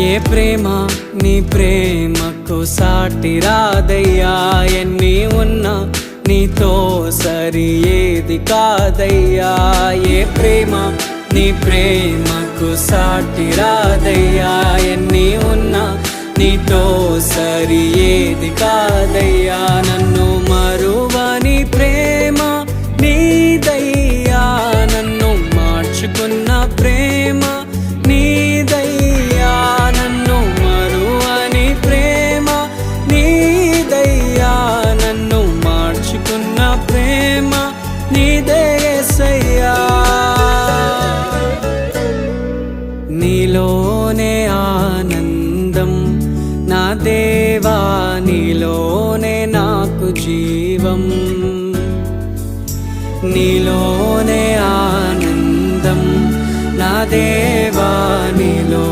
ఏ ప్రేమ నీ ప్రేమకు సాటి రాదయ్యా, ఎన్ని ఉన్నా నీతో సరి ఏది కాదయ్యా. ఏ ప్రేమ నీ ప్రేమకు సాటి రాదయ్యా, ఎన్ని ఉన్నా నీతో సరి ఏది కాదయ్యా. నన్ను మరువని ప్రేమ నీదయ్యా, నన్ను మార్చుకున్న ప్రేమ నీదయ్యా. నన్ను మరువని ప్రేమ నీదయ్యా, నన్ను మార్చుకున్న ప్రేమ నీదే యేసయ్యా. నీలోనే ఆనందం నా దేవా, నీలోనే నాకు జీవం. నీలోనే ఆనందం నా దేవా, నీలో